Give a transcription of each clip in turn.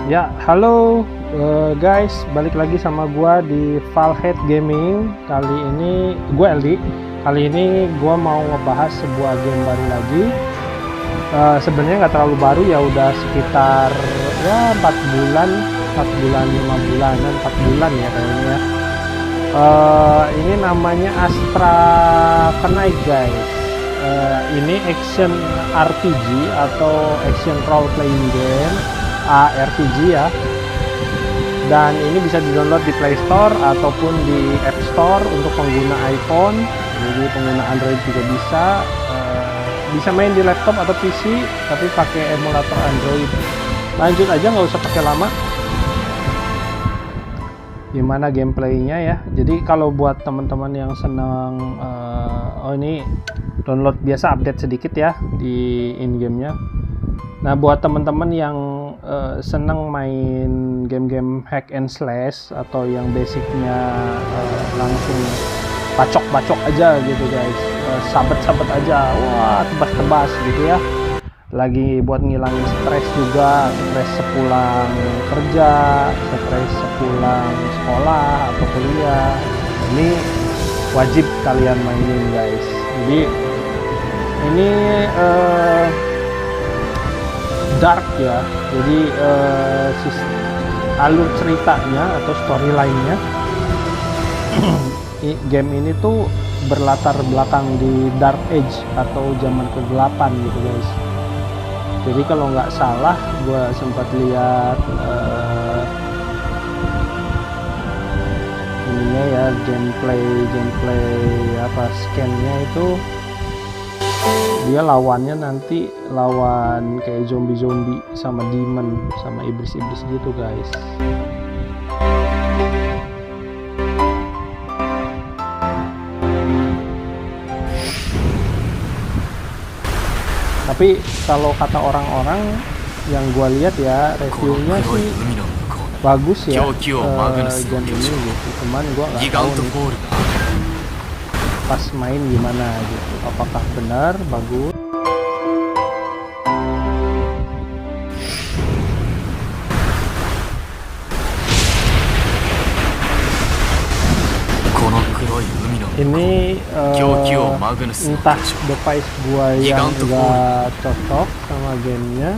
Ya, halo guys, balik lagi sama gua di Valhead Gaming. Kali ini gue Eldi. Kali ini gua mau ngebahas sebuah game baru lagi. Sebenarnya nggak terlalu baru ya, udah sekitar ya 4 bulan, 5 bulanan, 4 bulan ya kayaknya. Ini namanya Astra Knight guys. Ini action RPG atau action role playing game. ARPG ya, dan ini bisa di-download di Play Store ataupun di App Store untuk pengguna iPhone. Jadi pengguna Android juga bisa main di laptop atau PC tapi pakai emulator Android. Lanjut aja, nggak usah pakai lama. Gimana gameplaynya ya? Jadi kalau buat teman-teman yang senang ini download biasa, update sedikit ya di in-game-nya. Nah, buat teman-teman yang seneng main game-game hack and slash atau yang basicnya langsung bacok-bacok aja gitu guys, sabet-sabet aja, wah tebas-tebas gitu ya, lagi buat ngilangin stres juga, stres sepulang kerja, stres sepulang sekolah atau kuliah, ini wajib kalian mainin guys. Jadi ini dark ya, jadi alur ceritanya atau storyline-nya game ini tuh berlatar belakang di Dark Age atau zaman ke-8 gitu guys. Jadi kalau nggak salah gua sempat lihat ininya ya, gameplay apa scan-nya itu, dia lawannya nanti lawan kayak zombie sama demon sama iblis gitu guys. Tapi kalau kata orang-orang yang gua lihat ya, reviewnya sih bagus ya game ini gitu. Cuman gua nggak tahu nih pas main gimana gitu, apakah benar bagus. Ini entah device gua yang enggak cocok sama gamenya,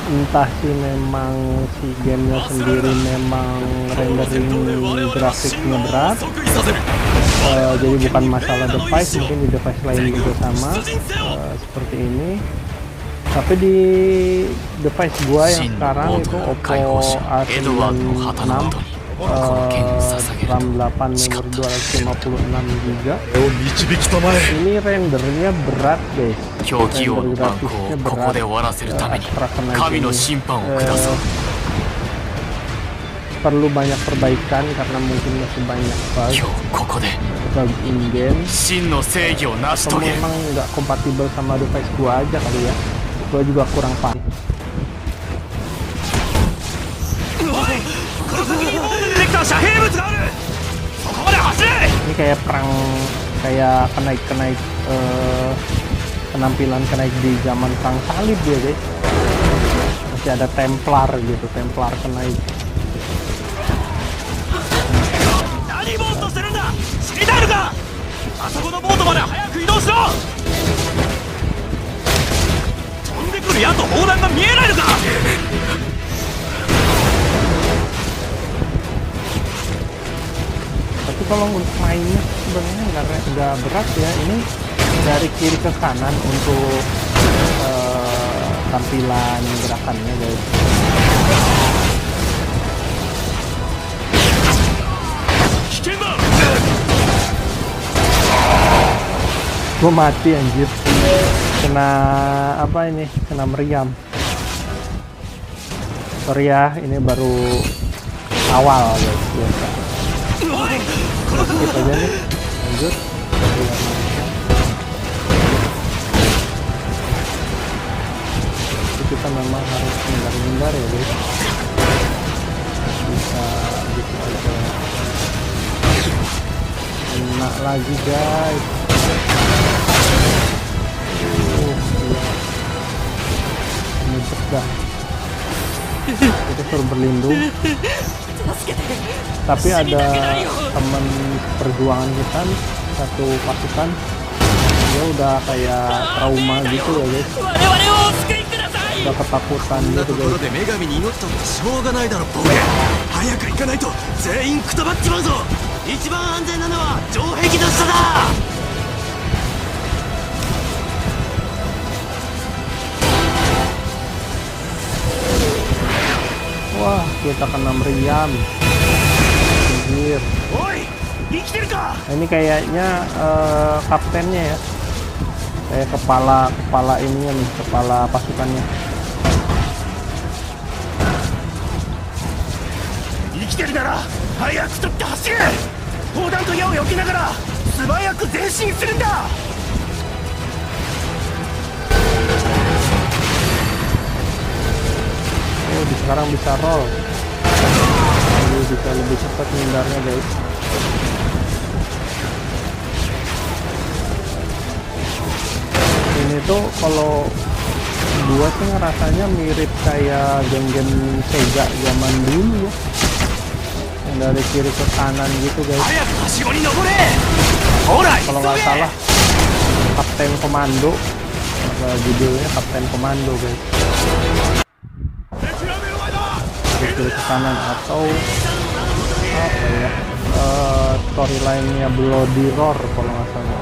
entah sih memang si gamenya sendiri memang rendering grafiknya berat. Jadi bukan masalah device, mungkin di device lain juga sama seperti ini. Tapi di device gua yang sekarang itu Oppo A96 RAM 8 memori 256GB. Ini rendernya berat guys, render grafisnya berat. Astra Knight ini perlu banyak perbaikan karena mungkin masih banyak bug in-game, atau memang nggak kompatibel sama device gua aja kali ya. Gua juga kurang paham. Ini kayak perang, kayak kenaik penampilan kenaik di zaman perang salib ya guys. Masih ada Templar gitu, Templar kenaik. Tapi kalau untuk mainnya sebenarnya nggak berat ya. Ini dari kiri ke kanan untuk tampilan gerakannya guys. Gue mati anjir, kena apa ini, kena meriam. Sorry ya, ini baru awal guys, biasa. Skip aja nih, lanjut. Jadi kita memang harus hindar ya guys. Bisa gitu aja. Enak lagi guys. Iya. berlindung. Tapi ada teman perjuangan kita nih, satu pasukan, dia udah kayak trauma gitu ya guys, udah ketakutan gitu guys. Wah, kita kena meriam. Anjir. Ini kayaknya kaptennya ya. Kayak kepala ininya nih, kepala pasukannya. Oh, sekarang bisa roll. Jadi bisa lebih cepat hindarnya guys. Ini tuh kalau gua sih ngerasanya mirip kayak game-game Sega zaman dulu ya, yang dari kiri ke kanan gitu guys. Kalau nggak salah Kapten Komando, judulnya Kapten Komando guys. Dari kiri ke kanan, atau apa ya, storyline-nya Bloody Roar kalau nggak salah.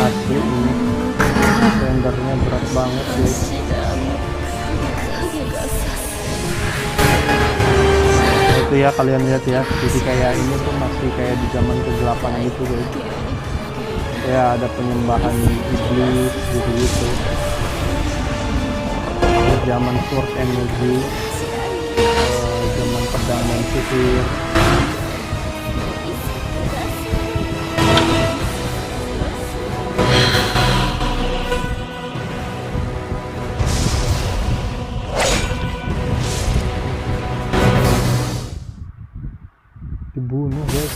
Asli ini rendernya berat banget guys. Itu ya, kalian lihat ya, jadi kayak ini tuh masih kayak di zaman ke-8 gitu guys. Ya ada penyembahan iblis gitu-gitu. Zaman Sword and Magic, zaman pedang dan sihir. Dibunuh guys.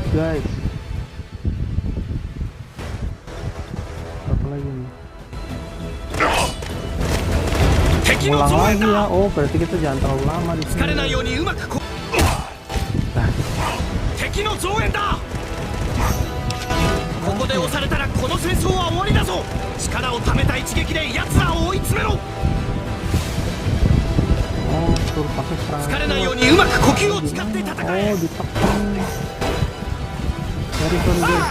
Guys, apa lagi nih? Ulang lagi ya. Oh, berarti kita jangan terlalu lama di sini. Oh, suruh pakai serangan. Oh, ditekan. Sorry guys.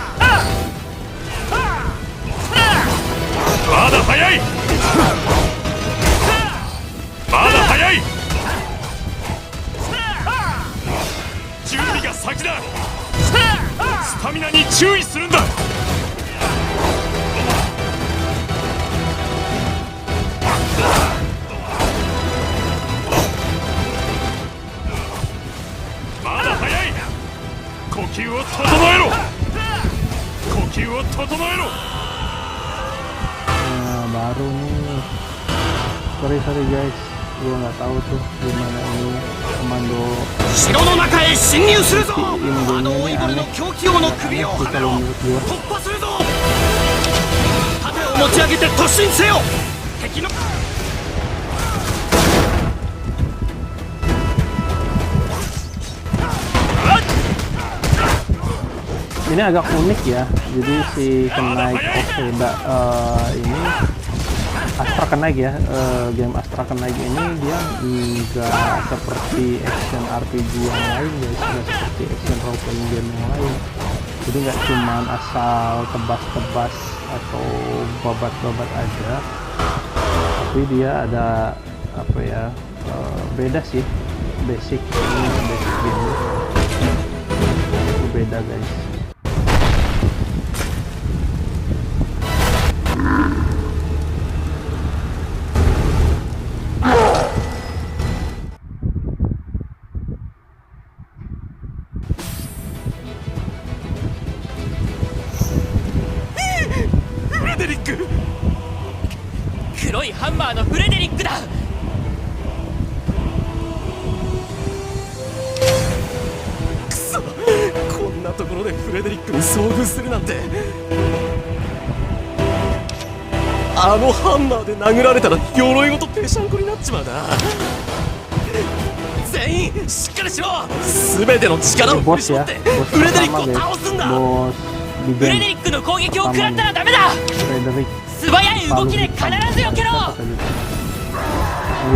Nah, baru nih. Sorry guys, gue nggak tahu tuh gimana ini komando. Indonya aneh sih kalau menurut gue. Ini agak unik ya, jadi si Knight of Seda ini Astra Knight ya, game Astra Knight ini dia nggak seperti action RPG yang lain guys, nggak seperti action role playing game yang lain. Jadi nggak cuman asal tebas-tebas atau babat-babat aja, tapi dia ada apa ya, beda sih, basic game. beda guys. Frederick! 黒いハンマーのフレデリックだ。くそ、こんなところでフレデリックに遭遇するなんて。あのハンマーで殴られたら鎧ごとぺしゃんこになっちまうな。全員しっかりしろ。全ての力を振り絞ってフレデリックを倒すんだ。フレデリックの攻撃を食らったらダメだ。素早い動きで必ず避けろ。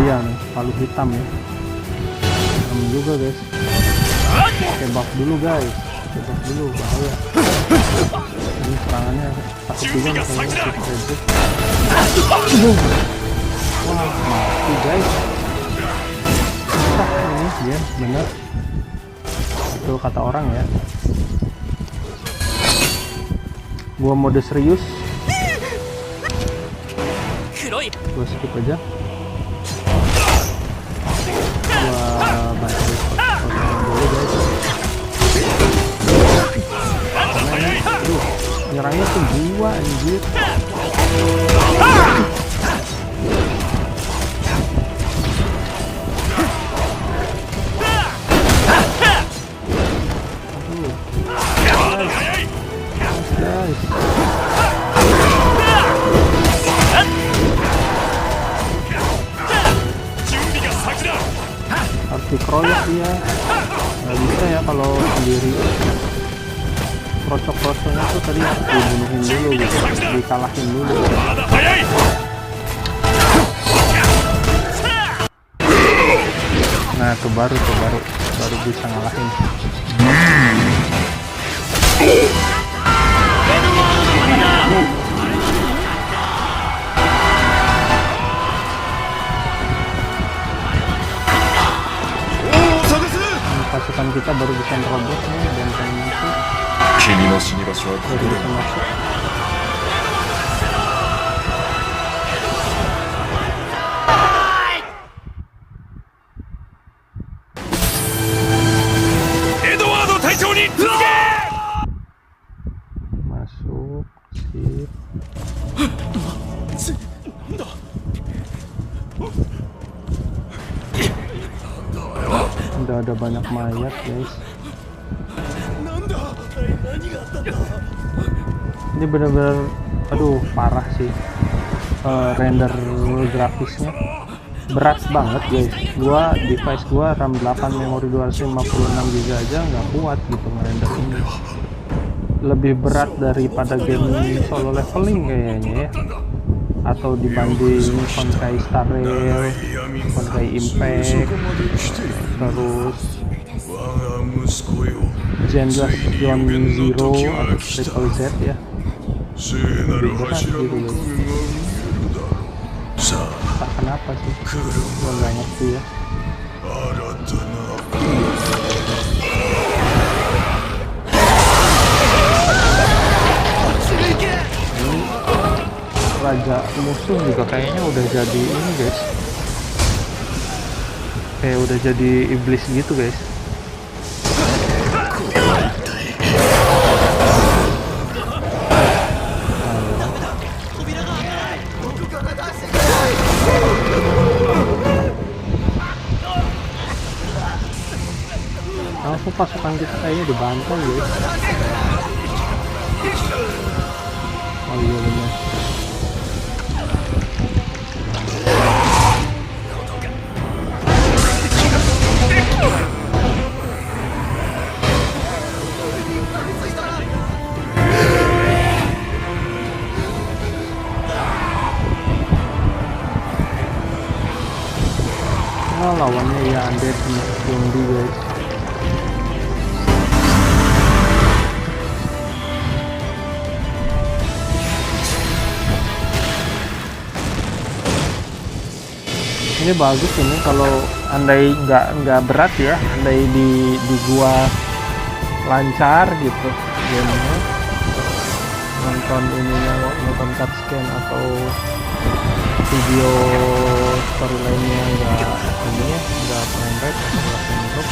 Iya nih, palu hitam ya. Hitam juga guys. Tembak dulu guys. Tembak dulu, bahaya. Ini serangannya takut juga nih Frederick. Wah, mati guys. Ini dia bener. Itu kata orang ya. Gua mode serius. Gua skip aja. Gua bantu dulu guys. Aduh, nyerangnya tuh jiwa anjir. Guys. Harus dikeroyok dia, nggak bisa ya kalau sendiri. Krocok-krocoknya tuh tadi dibunuhin dulu gitu, dikalahin dulu. Nah tuh baru bisa ngalahin. Pasukan kita baru bisa nerobos nih benteng itu. Baru bisa masuk. Masuk, sip. Udah ada banyak mayat guys. Ini bener-bener aduh parah sih. Render grafisnya berat banget guys. Device gua RAM 8 memori 256 GB aja nggak kuat gitu ngerender ini. Lebih berat daripada game solo leveling kayaknya ya, atau dibanding Honkai Star Rail, Honkai Impact, terus Zenless Zone Zero atau Triple Z ya. Lebih berat gitu guys. Tak kenapa sih, gua nggak ngerti ya. Raja musuh juga kayaknya udah jadi ini guys, kayak udah jadi iblis gitu guys. Langsung pasukan kita kayaknya dibantai guys. Oh iya bener. Oh, lawannya ya undead zombie guys. Ini bagus ini kalau andai nggak berat ya, andai di gua lancar gitu gamenya. Nonton ininya, nonton cutscene atau video storyline-nya nggak ini ya, nggak frame rate atau nggak frame drop.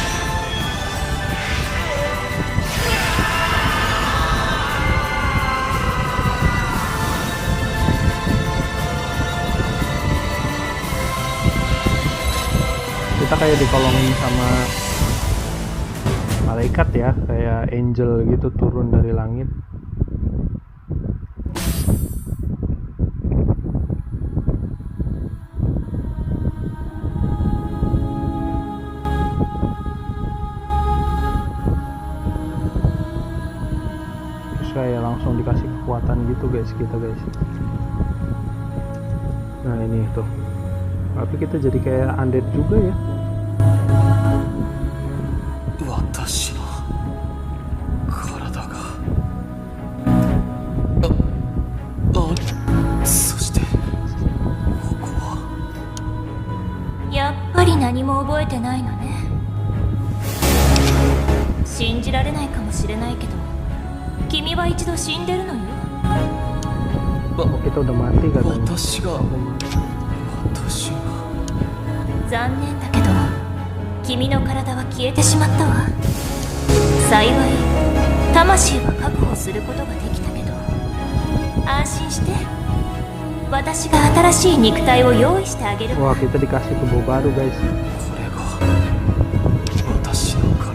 Kita kayak dikolongin sama malaikat ya, kayak angel gitu turun dari langit. Terus kayak langsung dikasih kekuatan gitu guys, kita guys. Nah ini tuh, tapi kita jadi kayak undead juga ya. 私の体がそしてここはやっぱり何も覚えてないのね。信じられないかもしれないけど君は一度死んでるのよ。 Kita udah mati katanya. 私が残念だけど君の体は消えてしまったわ。幸い魂は確保することができたけど安心して、私が新しい肉体を用意してあげるわ。 Wah, kita dikasih tubuh baru guys. これが私の体。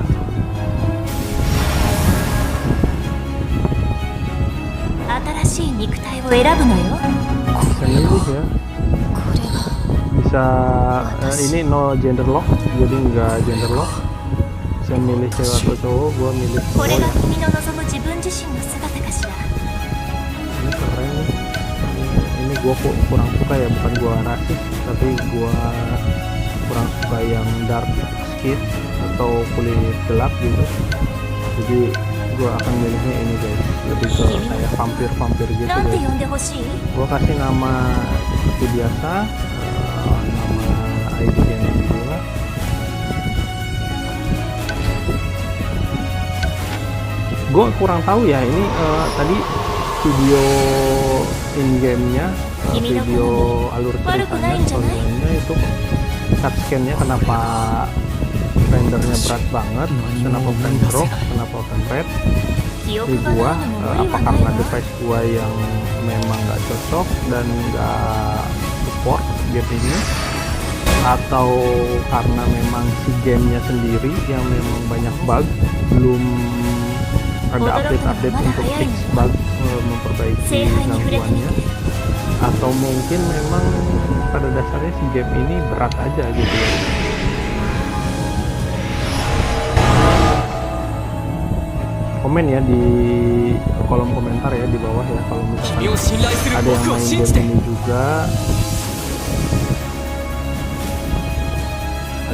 新しい肉体を選ぶのよ。 Bisa milih ya. Bisa ini no gender lock, jadi nggak gender lock. Bisa milih cewek atau cowok, gua milih こ cowok れが ya. 君の望む自分自身の姿かしら。 Ini keren nih. Ini gua kurang suka ya, bukan gua rasis, tapi gua kurang suka yang dark skin atau kulit gelap gitu. Jadi gua akan milihnya ini guys, lebih ke kayak vampir gitu なんて guys. 呼んでほしい？ Gua kasih nama seperti biasa, nama ID yang gua. Gua kurang tahu ya ini tadi video in game-nya, video alur ceritanya, storyline-nya itu cutscene-nya kenapa rendernya berat banget, kenapa frame drop, kenapa frame rate di gua, apa karena device gua yang memang nggak cocok dan nggak support game ini, atau karena memang si gamenya sendiri yang memang banyak bug, belum ada update-update untuk fix bug, memperbaiki gangguannya, atau mungkin memang pada dasarnya si game ini berat aja gitu ya. Komen ya di kolom komentar ya di bawah ya kalau misalkan ada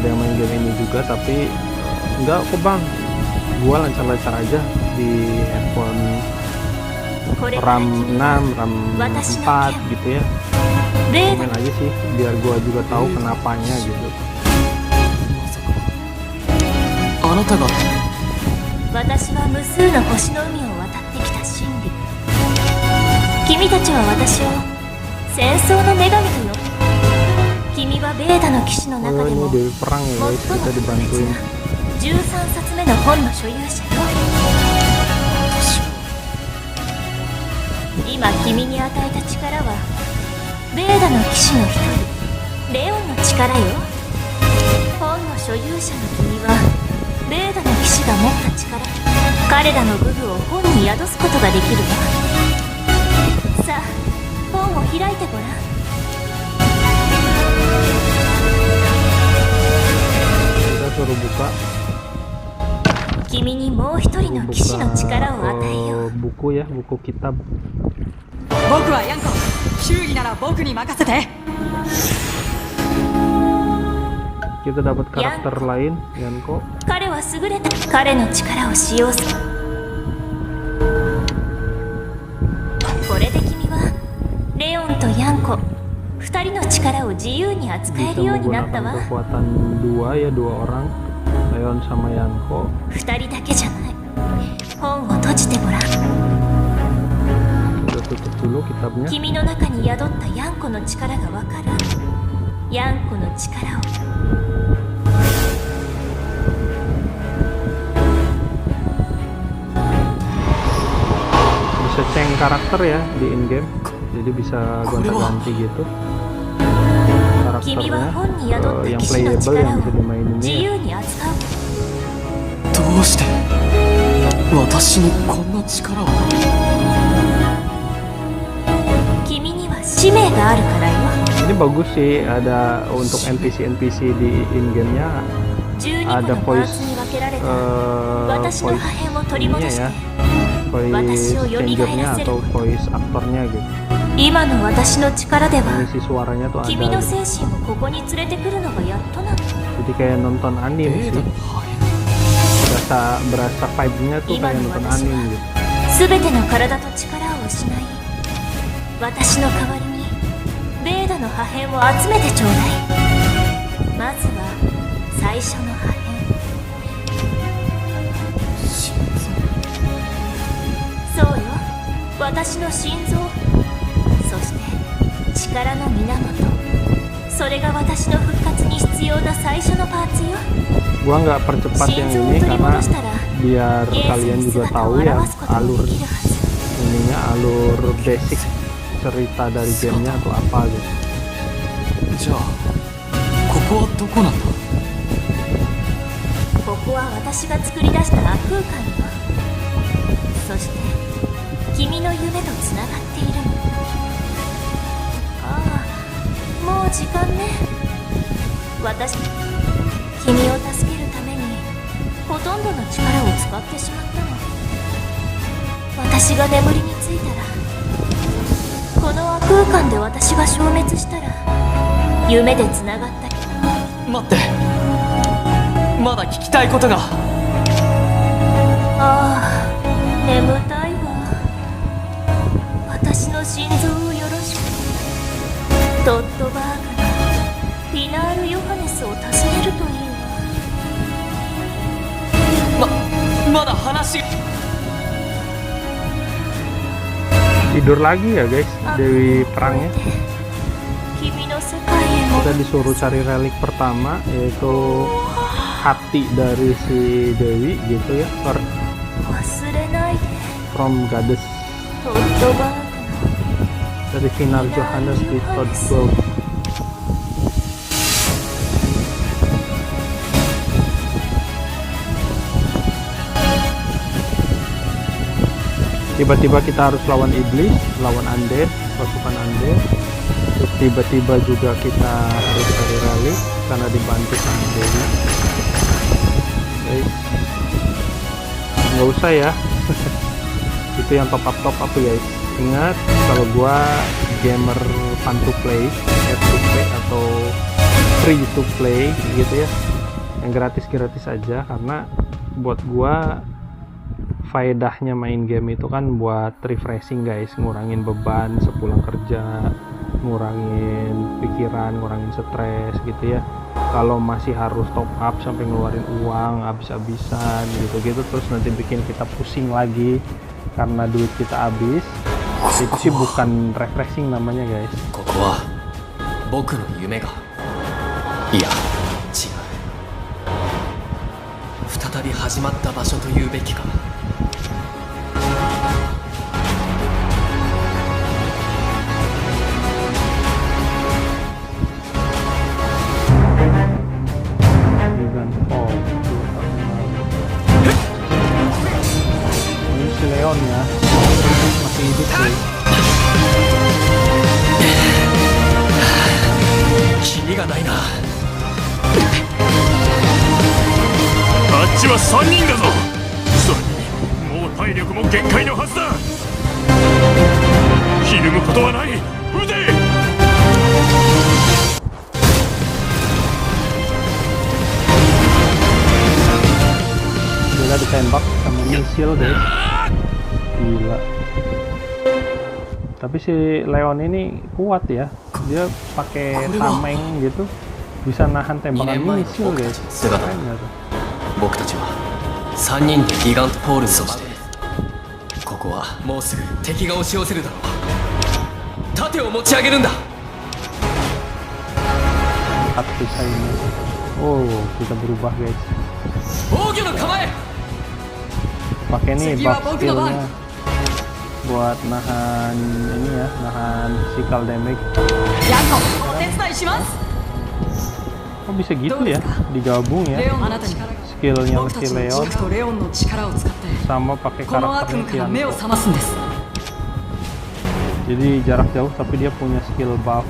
yang main game ini juga, tapi enggak kok bang, gua lancar-lancar aja di handphone RAM 6, RAM 4 gitu ya. Komen aja sih biar gua juga tahu kenapanya gitu. あなたが私は無数の星の海を渡ってきた真理。君たちは私を戦争の女神と呼ぶ。君はベーダの騎士の中で ini も di perang ya 最も guys, 特 kita 別 dibantuin. な13冊目の本の所有者よ。今君に与えた力はベーダの騎士の一人レオンの力よ。本の所有者の君はベーダの騎士が持った力、彼らの武具を本に宿すことができるわ。さあ本を開いてごらん。 Kita suruh buka 君にもう一人の騎士の力を与えよう。 buku ya, buku kitab. 僕はヤンコ、修理なら僕に任せて。 Kita dapat karakter lain, Yanko. 彼は優れた彼の力を使用する。これで君はレオンとヤンコ二人の力を自由に扱え Bisa るようになった menggunakan わ。 kekuatan dua ya, dua orang, Leon sama Yanko. 二人だけじゃない。本を閉じてごらん。 Kita tutup dulu kitabnya. 君の中に宿ったヤンコの力がわかる。ヤンコの力を Bisa change karakter ya di in game, jadi bisa gonta-ganti gitu 君は karakternya, 本に宿った yang 騎士の playable 力 yang を bisa dimaininnya 自 ya. 由に扱う。どうして私にこんな力を。君には使命があるからよ。 Ini bagus sih, ada untuk NPC di in gamenya 12個 ada のパー voice ツに分けられた私の voice 破片を取り戻 ininya して ya, voice 私を蘇らせる。 changernya atau voice aktornya gitu. 今の私の力では Isi suaranya tuh 君 ada の gitu. 精神をここに連れてくるのがやっとなの。 Jadi kayak nonton anime sih, berasa vibe-nya tuh kayak nonton anime gitu. すべての体と力を失い、私の代わりにベーダの破片を集めてちょうだい。まずは最初の破片。そうよ、私の心臓、そして力の源。それが私の復活に必要な最初のパーツよ。 Gua nggak percepat yang 心臓を ini 取り karena 戻したら biar 現世 kalian に juga 姿を tahu ya 現すことも alur できるはず。 ininya, alur basic cerita dari gamenya atau apa gitu. じゃあここはどこなんだ。ここは私が作り出した悪空間よ。そして君の夢とつながっているの。ああ、もう時間ね。私、君を助けるためにほとんどの力を使ってしまったの。私が眠りについたら、この悪空間で私が消滅したら、夢でつながったり。待って、まだ聞きたいことが。ああ、眠たいわ。私の心臓をよろしく。トットバーグのフィナール・ヨハネスを訪ねるといいわ。まだ話が。 Tidur lagi ya guys, Dewi perangnya. 君の世界へも Kita disuruh cari relik pertama, yaitu hati dari si Dewi gitu ya, 忘れないで。 from Goddess トットバーグ dari Final Johannes di Toddburg. Tiba-tiba kita harus lawan iblis, lawan undead, pasukan undead. Terus tiba-tiba juga kita harus cari relik karena dibantu sama Dewi. Guys, nggak usah ya. Itu yang top up guys. Ingat, kalau gua gamer fun to play, free to play atau free to play gitu ya, yang gratis aja, karena buat gua faedahnya main game itu kan buat refreshing guys, ngurangin beban sepulang kerja, ngurangin pikiran, ngurangin stres gitu ya. Kalau masih harus top up sampai ngeluarin uang habis-habisan gitu terus nanti bikin kita pusing lagi karena duit kita habis, itu sih bukan refreshing namanya guys. ここは僕の夢が、いや違う、再び始まった場所と言うべきか。 Ini si Leon ya, masih hidup guys. キリがないな。あっちは3人だぞ。それにもう体力も限界のはずだ。ひるむことはない。撃て。 Gila ditembak sama misil guys, gila. Tapi si Leon ini kuat ya, dia pakai tameng gitu, bisa nahan tembakan misil guys. Keren nggak tuh? 僕たちは3人でギガントポールそしてここはもうすぐ敵が押し寄せるだろう。盾を持ち上げるんだ。 Angkat pisahnya. Oh, kita berubah guys. 防御の構え。 Pakai nih buff skillnya buat nahan ini ya, nahan physical damage. ヤンコお手伝いします。 Oh bisa gitu ya, digabung ya レオンあなたに skillnya 僕た si ちの Leon 軸とレオンの力を使って sama pakai この悪 karakternya 夢から Tian. 目を覚ますんです。 Jadi jarak jauh tapi dia punya skill buff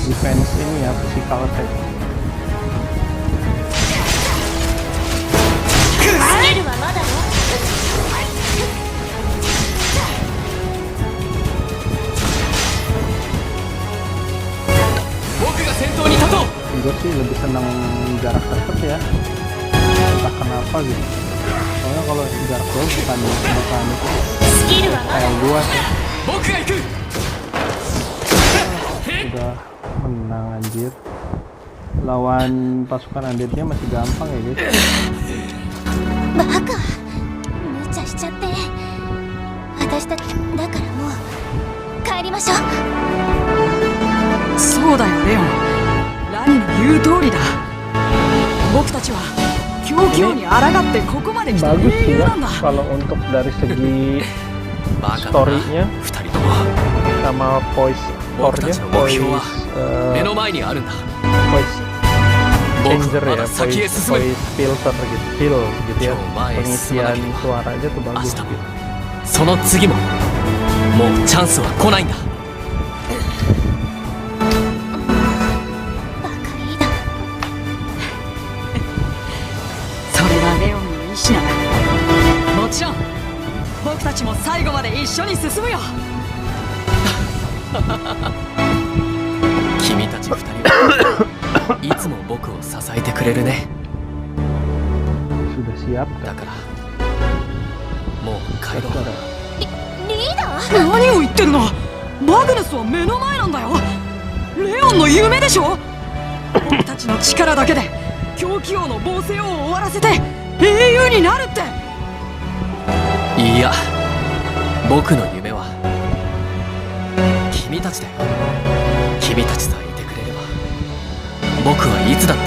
defense ini ya, physical attack. スキルはまだよ。 僕が先頭に立とう。 Gue sih lebih senang jarak dekat ya, entah kenapa gitu. Soalnya kalau jarak jauh bukan itu スキルはまだ kayak よ。 gua sih 僕が行く。 udah menang anjir. Lawan pasukan undeadnya masih gampang ya guys. バカ無茶しちゃって私たちだからもう帰りましょう。そうだよレオン、ラニの言う通りだ。僕たちは狂気に抗ってここまで来た Bagus 英 sih 雄 ya なんだ。 kalau untuk dari segi バカだな story-nya 2人とも。 sama voice 僕たち actor-nya, の目標は voice 目の前にあるんだ。 voice 僕 changer はま ya, だ先へ voice 進む。 voice filter gitu, feel gitu ya, Coba ya, pengisian sebenarnya. suara aja tuh 明 bagus 日も gitu. その次ももうチャンスは来ないんだ。バカリーダー。それがレオンの意志ならもちろん僕たちも最後まで一緒に進むよ。君たち2人はいつも僕を支えてくれるね。 Sudah siap だ kan? からもう帰ろう。 リーダー。何を言ってるの。マグヌスは目の前なんだよ。レオンの夢でしょ。僕たちの力だけで狂気王の暴政を終わらせて英雄になるって。いや、僕の夢は君たちだよ。君たちさえいてくれれば僕はいつだって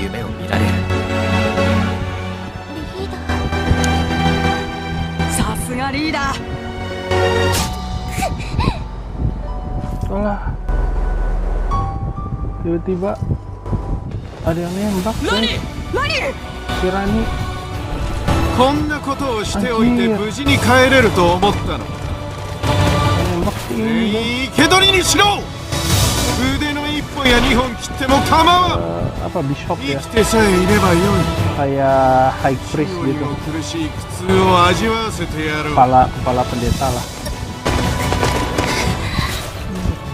夢を見られる。リーダさすがリーダー。 Alah, tiba-tiba ada yang nembak ラニ guys. 何。 Si Rani. こんなことをしておいて無事に帰れると思ったの。 Nembak si ini guys. いいけどりにしろ。腕の1本や2本切っても構わん。 Apa bishop 生 ya, きてさえいればよい。 kayak high priest より gitu, も苦しい苦痛を味わわせてやろう。 kepala pendeta lah.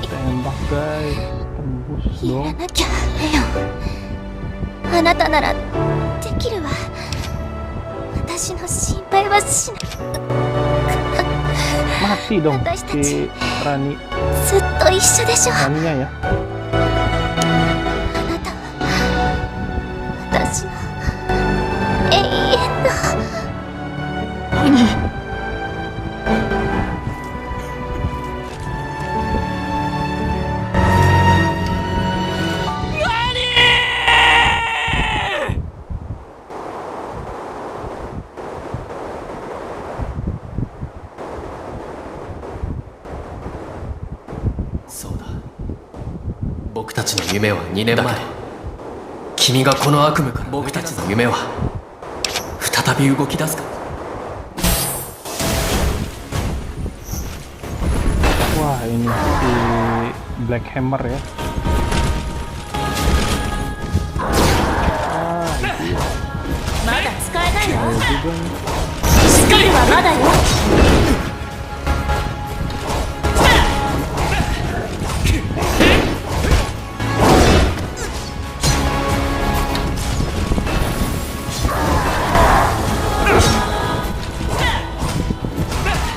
Tembak guys, tembus ー。やら dong. なきゃレオン。あなたならできるわ。私の心配はしない。 Mati dong Atas si Rani, ずっと一緒でしょ。 Raninya ya. あなたは私の永遠の。何。 そうだ、僕たちの夢は2年前。君がこの悪夢から僕たちの夢は再び動き出すか。 Wah ini si Black Hammer ya. Ah, itu ya. まだ使えないわ。 Juga nih. スキルはまだよ。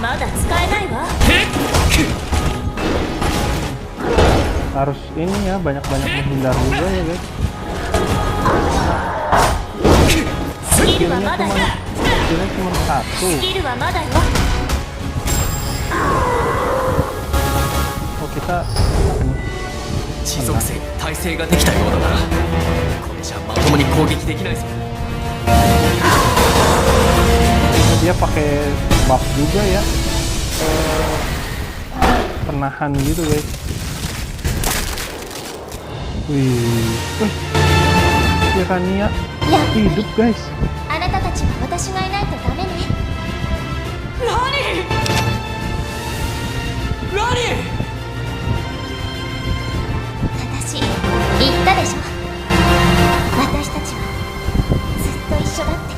まだ使えないわ。 Harus ini ya, banyak-banyak menghindar juga ya guys. skillnya cuma satu. スキルはまだよ。 Oh kita 持続性に耐性ができたようだな。これじゃまともに攻撃できないぞ。 dia pakai buff juga ya, penahan gitu guys. Wih, Piranha hidup guys. あなたたちは私がいないとダメね。私言ったでしょ。私たちはずっと一緒だって。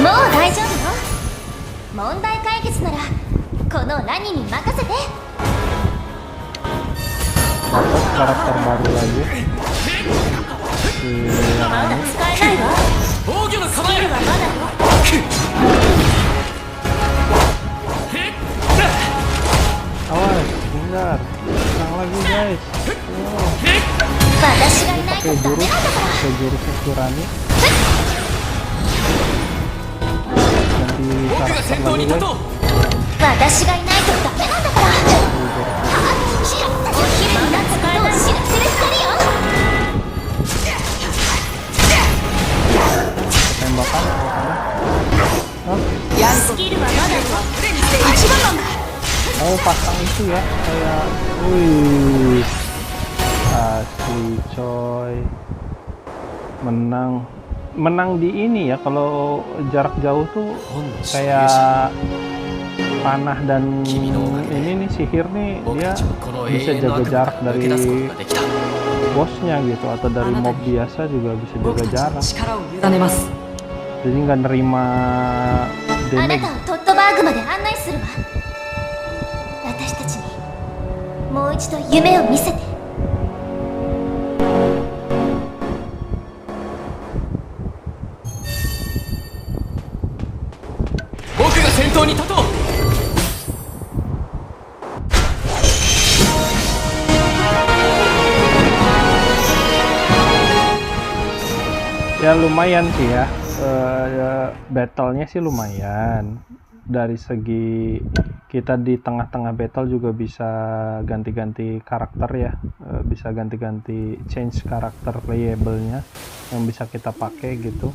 もう大丈夫よ。問題解決ならこのラニに任せて。 Dapat karakter baru lagi. まだ使えないわ。防御の構え。スキルはまだよ。 Awas, bentar. Serang lagi guys. 私がいないと Pakai ダメ jurus, なんだから。 pakai jurusnya Kurani. Ganti 僕が karakter 先頭に lagi 立と guys. う。私がいないとダメなんだから。お昼になったことを知らせる光よ。 Tembakan Oke. スキルはまだよ。一番なんだ。 Oh pasang itu ya kayak, wih, asli coy, menang di ini ya. Kalau jarak jauh tuh kayak panah dan ini nih sihir nih, dia bisa jaga jarak dari bosnya gitu, atau dari mob biasa juga bisa 僕 jaga たちの jarak. 力を委ねます。 Jadi nggak nerima あな damage. たをトットバーグまで案内するわ。私たちにもう一度夢を見せて。僕が先頭に立とう。 Ya lumayan sih ya, battle-nya sih lumayan. Dari segi kita di tengah-tengah battle juga bisa ganti-ganti karakter ya, bisa ganti-ganti change karakter playable-nya yang bisa kita pakai gitu.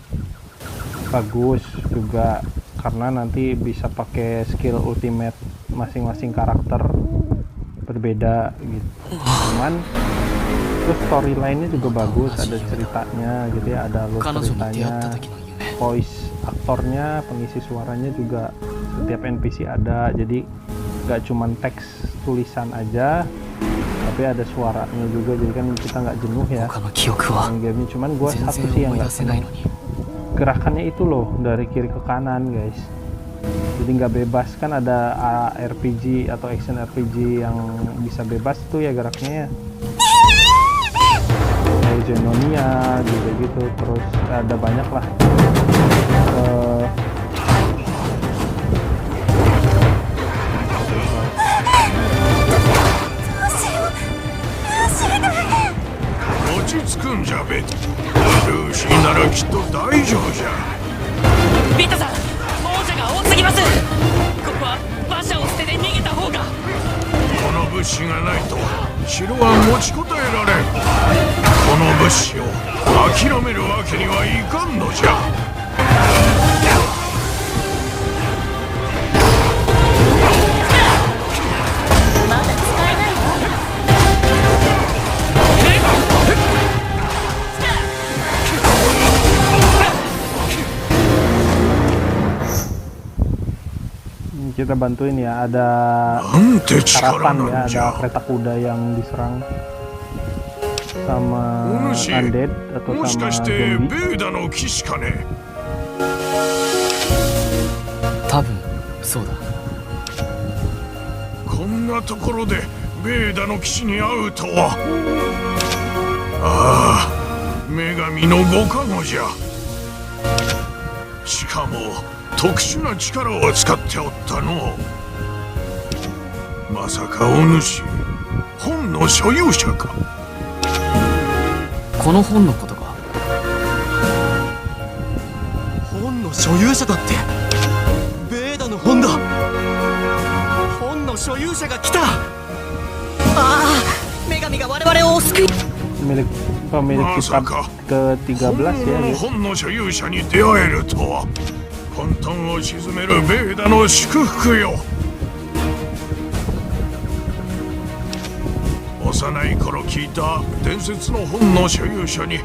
Bagus juga karena nanti bisa pakai skill ultimate masing-masing karakter berbeda gitu. Cuman terus storyline-nya juga bagus, ada ceritanya gitu ya, ada alur ceritanya, voice aktornya, pengisi suaranya juga setiap NPC ada, jadi nggak cuman teks tulisan aja tapi ada suaranya juga, jadi kan kita nggak jenuh ya main game-nya. Cuman gua satu sih yang nggak seneng, gerakannya itu loh dari kiri ke kanan guys, jadi nggak bebas. Kan ada RPG atau action RPG yang bisa bebas tuh ya geraknya ya, Zenonia juga gitu. Terus ada banyak lahビッタさん、王者が多すぎます。ここは馬車を捨てて逃げた方が。この物資がないと城は持ちこたえられん。この物資を諦めるわけにはいかんのじゃ。まだ使えないわ。 kita bantuin ya, ada harapan ya, ada kereta kuda yang diserang sama undead atau sama zombie. 多分そうだ。こんなところでベーダの騎士に会うとは。ああ、女神のご加護じゃ。しかも特殊な力を使っておったの。まさかお主、本の所有者か。ここの本のことか。本の所有者だって。ベーダの本だ。本の所有者が来た。ああ、女神が我々をお救い。pemilik kitab ke-13 ya guys. 本の所有者に出会えるとは混沌を鎮めるベーダの祝福よ。幼い頃聞いた伝説の本の所有者に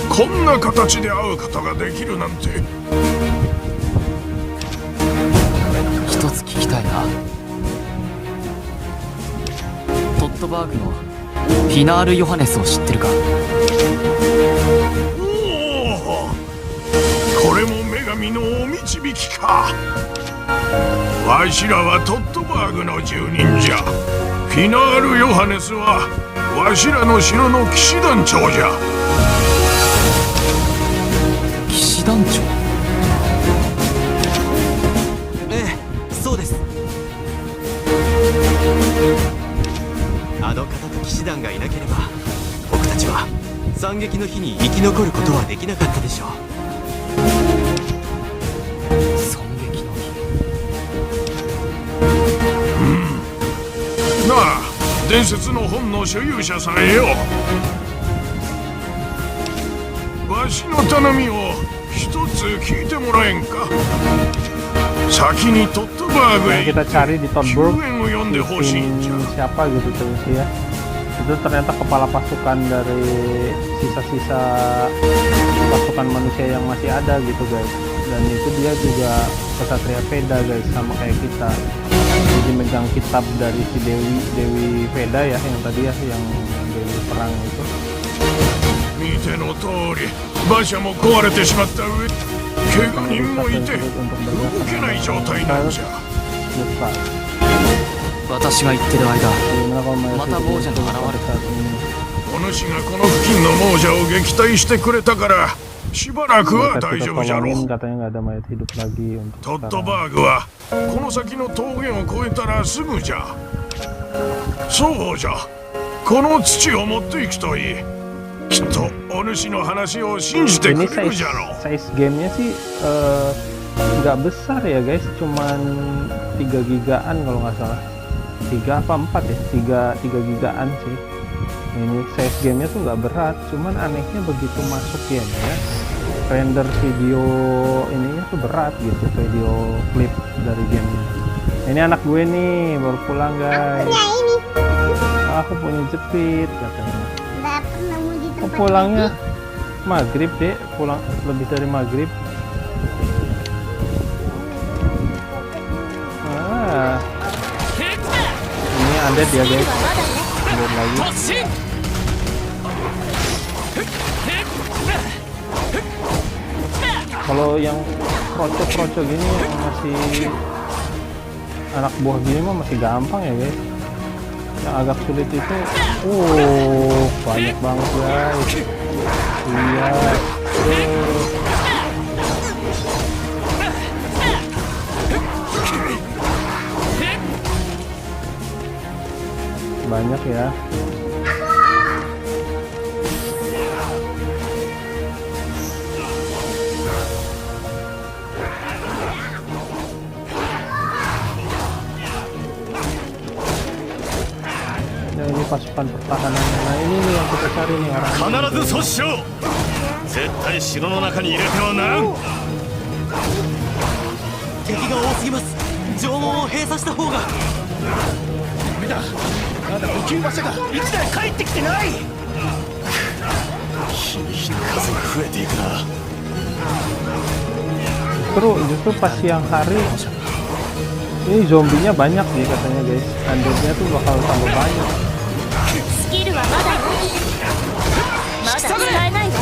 こんな形で会うことができるなんて。一つ聞きたいな。トットバーグのフィナール・ヨハネスを知ってるか。おお、これも女神のお導きか。わしらはトットバーグの住人じゃ。フィナール・ヨハネスはわしらの城の騎士団長じゃ。騎士団長。ええ、そうです。あの方と騎士団がいなければ僕たちは惨劇の日に生き残ることはできなかったでしょう。惨劇の日。なあ、伝説の本の所有者さんよ。わしの頼みを一つ聞いてもらえんか。先にトットバーグへ行って救援を呼んでほしいんじゃ。 siapa gitu terus ya. Itu ternyata kepala pasukan dari sisa-sisa pasukan manusia yang masih ada gitu guys. Dan itu dia juga kesatria Veda guys, sama kayak kita. Jadi megang kitab dari si Dewi Veda ya, yang tadi ya, yang Dewi perang itu. 見ての通り馬車も壊れてしまった上怪我人もいて動けない状態なんじゃ。私が言ってる間また亡者が現れた。お主がこの付近の亡者を撃退してくれたからしばらくは大丈夫じゃろう。トットバーグはこの先の峠を越えたらすぐじゃ。そうじゃ、この土を持っていくといい。きっとお主の話を信じてくれるじゃろう。 size gamenya sih nggak besar ya guys, cuman 3 gigaan kalau nggak salah. 3 apa 4 ya, 3 gigaan sih. Ini size gamenya tuh nggak berat, cuman anehnya begitu masuk ya guys, render video ininya tuh berat gitu, video klip dari game. Ini anak gue nih baru pulang guys. Aku punya jepit katanya. Oh, pulangnya maghrib deh, pulang lebih dari maghrib. Ini ada dia guys, lihat lagi. Kalau yang kroco-kroco gini yang masih anak buah gini mah masih gampang ya guys. Yang agak sulit itu banyak banget guys. Lihat banyak ya. Ini pasukan pertahanan. Nah ini nih yang kita cari nih orang. 必ず阻止しろ。絶対城の中に入れてはならん。敵が多すぎます。城門を閉鎖した方が。ダメだ。まだ補給馬車が1台帰ってきてない。日に日に数が増えていくな。Justru pas siang hari ini zombinya banyak nih katanya guys. Undeadnya tuh bakal tambah banyak. スキルはまだ使えないわ。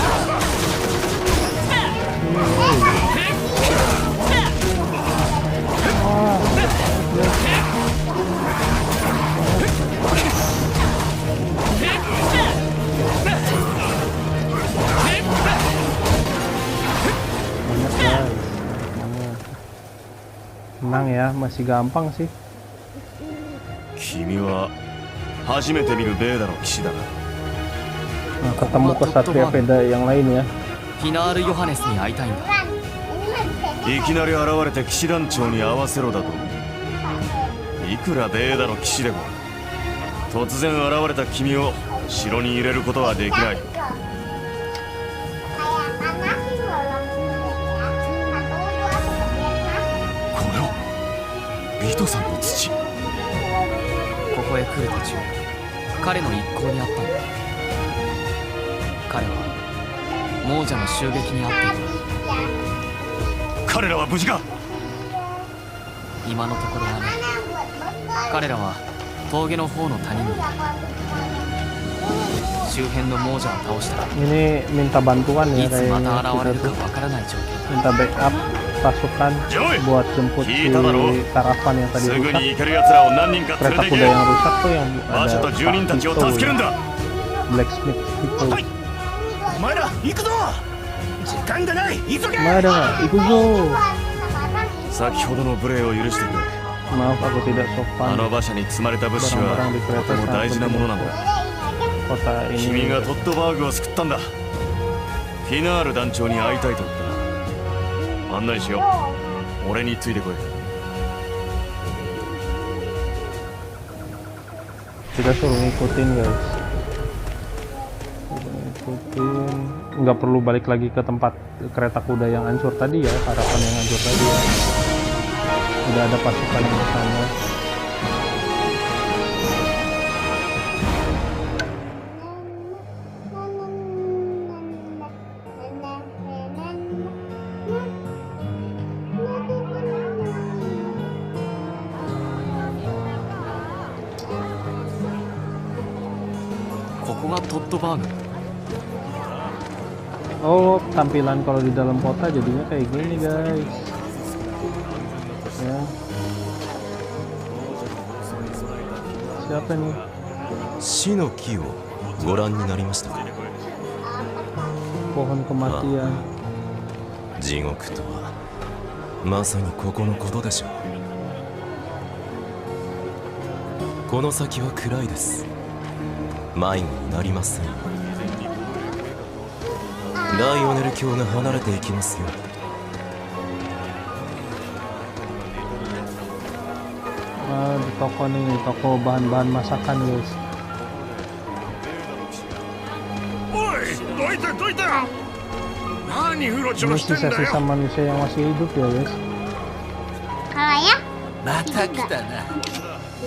Tenang ya, masih gampang sih. 君は初めて見るベーダの騎士だな。Nah, ketemu kesatria Veda yang lain ya. フィナール・ヨハネスに会いたいんだ。いきなり現れて騎士団長に会わせろだと。いくらベーダの騎士でも突然現れた君を城に入れることはできない。これはビトさんの土。ここへ来る途中、彼の一行に会ったんだ。彼は亡者の襲撃に遭っていた。彼らは無事か？今のところはね。彼らは峠の方の谷にいる。周辺の亡者を倒したら Ini minta bantuan い ya つま kayaknya た現れ kita るか tuh. わからない状況。 Minta backup pasukan buat jemput si karavan yang tadi すぐ rusak. に行ける奴らを何人か連 Kereta れて kuda 行 yang け。 rusak tuh yang 馬車 ada と住人たちを Pak 助けるん Vito, だ。 Blacksmith Vito. お前ら行くぞ。時間がない。急げ。 Mana ikut zo. 先ほどの無礼を許してくれ。 Maaf aku tidak あ sopan. の馬車に積まれた物資は Barang-barang di と kereta ても大事なものなんだ。 Kota 君 ini がトットバーグを救ったんだ。フィナール団長に会いたいと言った。案内しよう。俺についてこい。 kita suruh ngikutin guys. Kita ngikutin. Nggak perlu balik lagi ke tempat kereta kuda yang hancur tadi ya, karavan yang hancur tadi ya. Udah ada pasukan yang ke sana. Oh, tampilan kalau di dalam kota jadinya kayak gini guys. Ya. Siapa nih? 死の木をご覧になりましたか。 Pohon kematian. 地獄とはまさにここのことでしょう。この先は暗いです。迷子になりません。ライオネル卿が離れていきますよ。 Di toko nih, toko bahan-bahan masakan guys. おい、どいたどいた。何うろちょ Ini ろしてんだ sisa-sisa よ。 manusia yang masih hidup ya guys. Kalau ya, また来たな。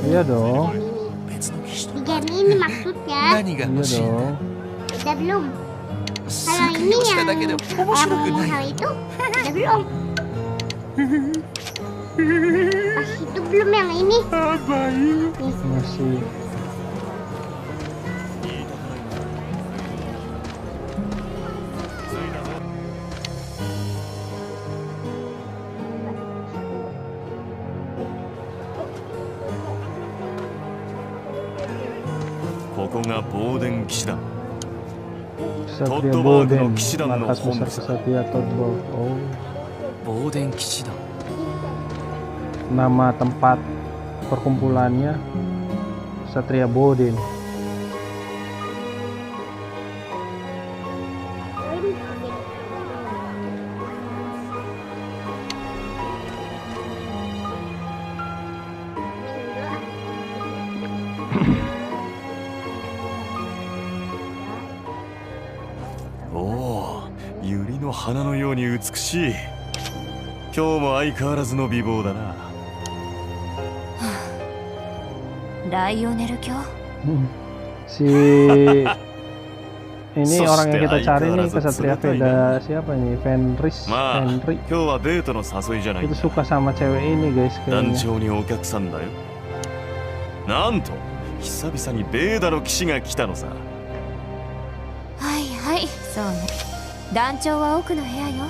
Iya dong, di game ini maksudnya 何が iya 欲しいんだ。 dong. udah belum. す Kalau ぐ ini にした yang だけで面白くない。 hal itu udah belum. Pas itu belum yang ini. Masih. Kokoga Boden Kishidan. Kesatria Toddoberg Boden, no Kishidan no markas besar Honsa. Kesatria Toddoberg. Oh, ボーデン騎士団。 nama tempat perkumpulannya Kesatria Boden. Oh, 百合の花のように美しい。今日も相変わらずの美貌だな。ライオネル卿 Si ini orang yang kita cari nih Kesatria Veda siapa nih? Fenris. まあ、 Henry 今日はデートの誘いじゃないん itu だ。 suka sama cewek ini guys 団 kayaknya. 長にお客さんだよ。なんと久々にベーダの騎士が来たのさ。はいはいそうね団長は奥の部屋よ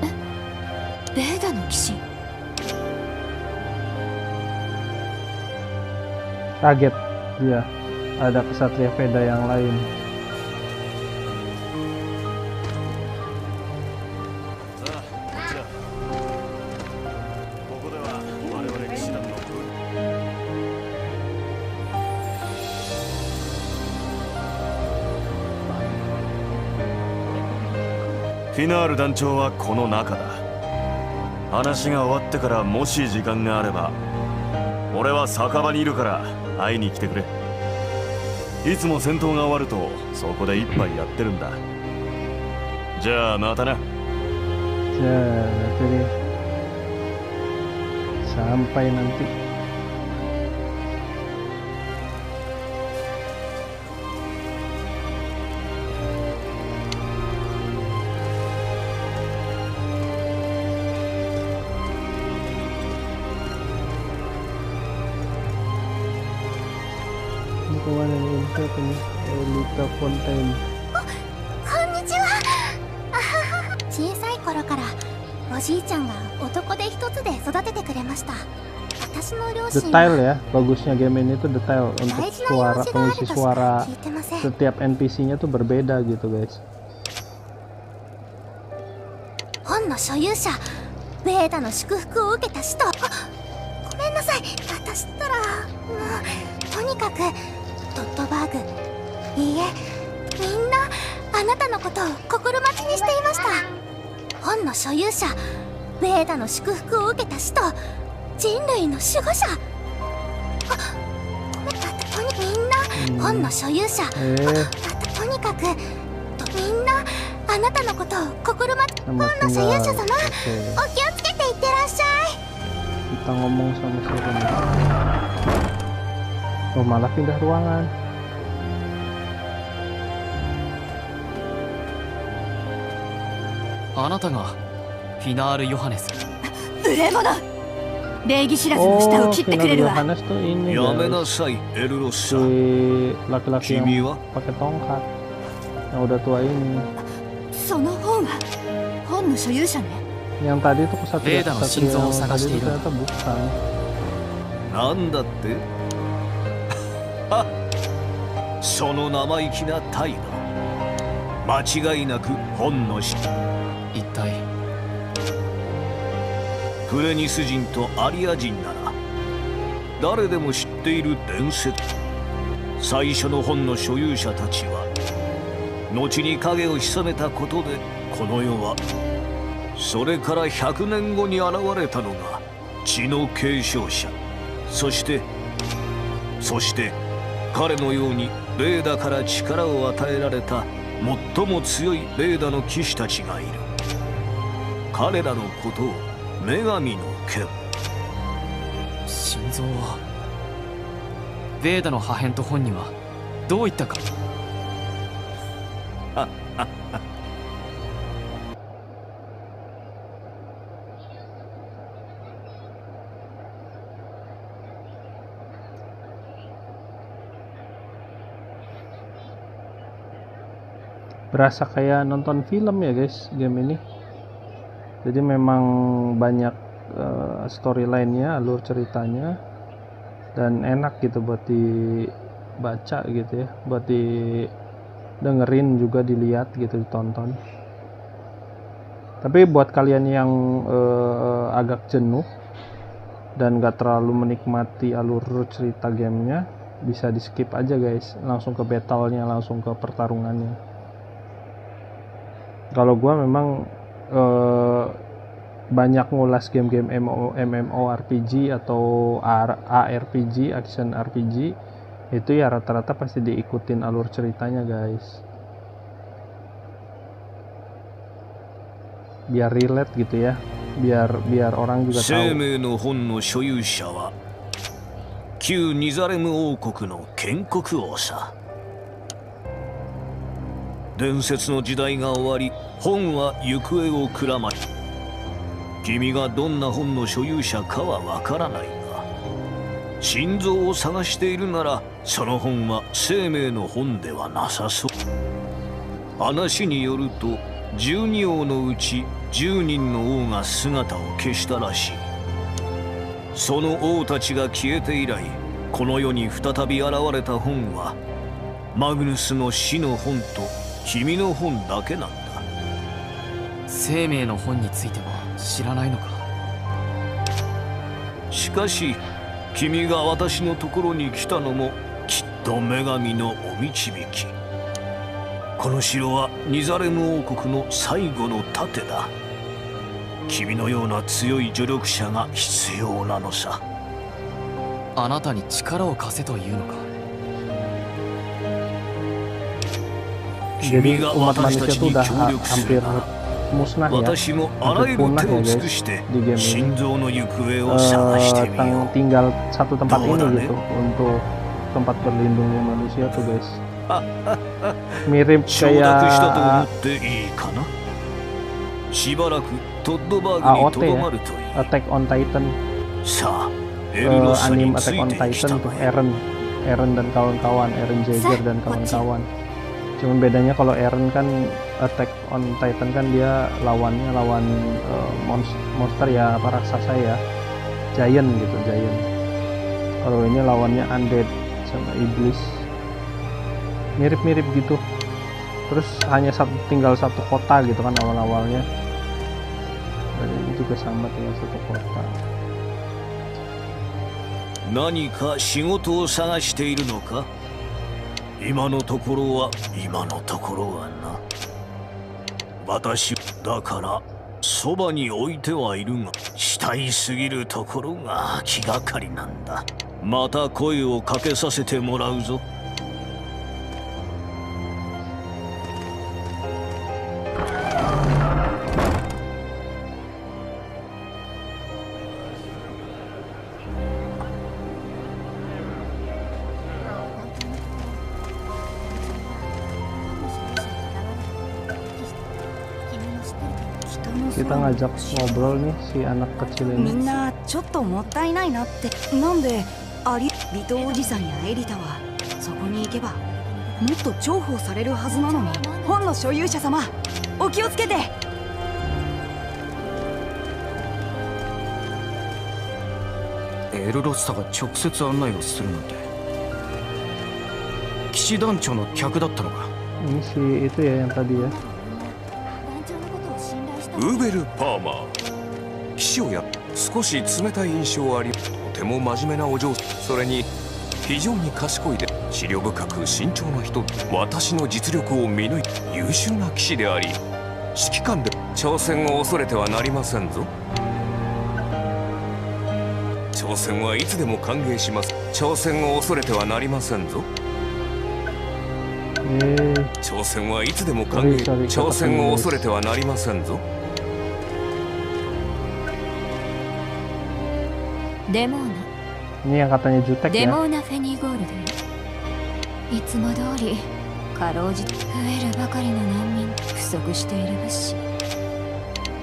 えベーダの騎士 Kaget dia ada Kesatria Veda yang lain. さあ、こっちだ。ここでは我々騎士団の部。フィナール団長はこの中だ。話が終わってからもし時間があれば、俺は酒場にいるから会いに来てくれ。いつも戦闘が終わるとそこで一杯やってるんだ。じゃあまたな。じゃあnanti deh. Sampai nanti. Ini kemana nih? Siapa nih? Elita Fontaine. こんにちは。小さい頃からおじいちゃんが男手一つで育ててくれました。私の両親 Detail ya, bagusnya game ini tuh detail untuk suara, pengisi suara 聞いてません。 setiap NPC-nya tuh berbeda gitu guys. 本の所有者ベーダの祝福を受けた使徒。ごめんなさい、私ったらもうとにかくトットバーグ、いいえ、みんなあなたのことを心待ちにしていました。本の所有者ベーダの祝福を受けた使徒、人類の守護者。みんな本の所有者、とにかくみんなあなたのことを心待ち。本の所有者様、お気をつけていってらっしゃい。 Kita ngomong sama siapa nih? Oh malah pindah ruangan. あなたがフィナール・ヨハネス。無礼者、礼儀知らずの舌を切ってくれるわ。 Yohanes tuh ini やめ guys, なさい、エルロッサ。 si laki-laki Kimi yang wa? pakai tongkat yang udah tua ini. その本は本の所有者ね。 Yang tadi tuh kesatria Beda, kesatria Shinzo yang Saga tadi tuh Shiro. ternyata bukan. なんだってあ、その生意気な態度、間違いなく本の使徒。一体フレニス人とアリア人なら誰でも知っている伝説。最初の本の所有者たちは後に影を潜めたことでこの世は、それから100年後に現れたのが血の継承者。そして彼のようにベーダから力を与えられた最も強いベーダの騎士たちがいる。彼らのことを女神の剣。心臓はベーダの破片と本にはどういったか。 Berasa kayak nonton film ya guys game ini. Jadi memang banyak storyline-nya, alur ceritanya, dan enak gitu buat dibaca gitu ya, buat didengerin juga, dilihat gitu, ditonton. Tapi buat kalian yang agak jenuh dan gak terlalu menikmati alur cerita gamenya, bisa di skip aja guys, langsung ke battle-nya, langsung ke pertarungannya. Kalau gua memang banyak ngulas game-game MMORPG atau ARPG, action RPG, itu ya rata-rata pasti diikutin alur ceritanya guys, biar relate gitu ya, biar orang juga tahu. 生命の本の所有者は旧ニザレム王国の建国王さ。伝説の時代が終わり、本は行方をくらまし、君がどんな本の所有者かはわからないが、心臓を探しているならその本は生命の本ではなさそう。話によると12王のうち10人の王が姿を消したらしい。その王たちが消えて以来、この世に再び現れた本はマグヌスの死の本と君の本だけなんだ。生命の本については知らないのか。しかし君が私のところに来たのもきっと女神のお導き。この城はニザレム王国の最後の盾だ。君のような強い助力者が必要なのさ。あなたに力を貸せというのか。 Jadi umat manusia tuh udah hampir musnah ya, hampir punah ya guys di game ini. Tinggal satu tempat ini gitu untuk tempat berlindungnya manusia tuh guys. Mirip kayak AOT ya, Attack on Titan. Anime Attack on Titan tuh Eren dan kawan-kawan, Eren Jaeger dan kawan-kawan. Cuman bedanya kalau Eren kan Attack on Titan kan dia lawan monster ya, apa raksasa ya, giant gitu, giant. Kalau ini lawannya undead sama iblis, mirip-mirip gitu. Terus hanya tinggal satu kota gitu kan awal-awalnya. Dan ini juga sama, tinggal satu kota. 何か仕事を探しているのか？今のところはな。私だからそばに置いてはいるが、慕いすぎるところが気がかりなんだ。また声をかけさせてもらうぞ。Kita ngajak ngobrol nih si anak kecil ini. みんなちょっともったいないなって。なんでリトおじさんやエリタはそこに行けばもっと重宝されるはずなのに。本の所有者様、お気をつけて。エルロッサが直接案内をするなんて。騎士団長の客だったのか。 Ini si itu ya yang tadi ya. ウーベル・パーマー、騎士をや少し冷たい印象あり、とても真面目なお嬢、それに非常に賢いで思慮深く慎重な人、私の実力を見抜いて優秀な騎士であり、指揮官で挑戦を恐れてはなりませんぞ。挑戦はいつでも歓迎します。挑戦を恐れてはなりませんぞ。挑戦はいつでも歓迎、挑戦を恐れてはなりませんぞ。 デモーナ、 Ini yang katanya jutek デ ya. モーナ・フェニーゴールドよ。いつも通りかろうじて増えるばかりの難民、不足している物資、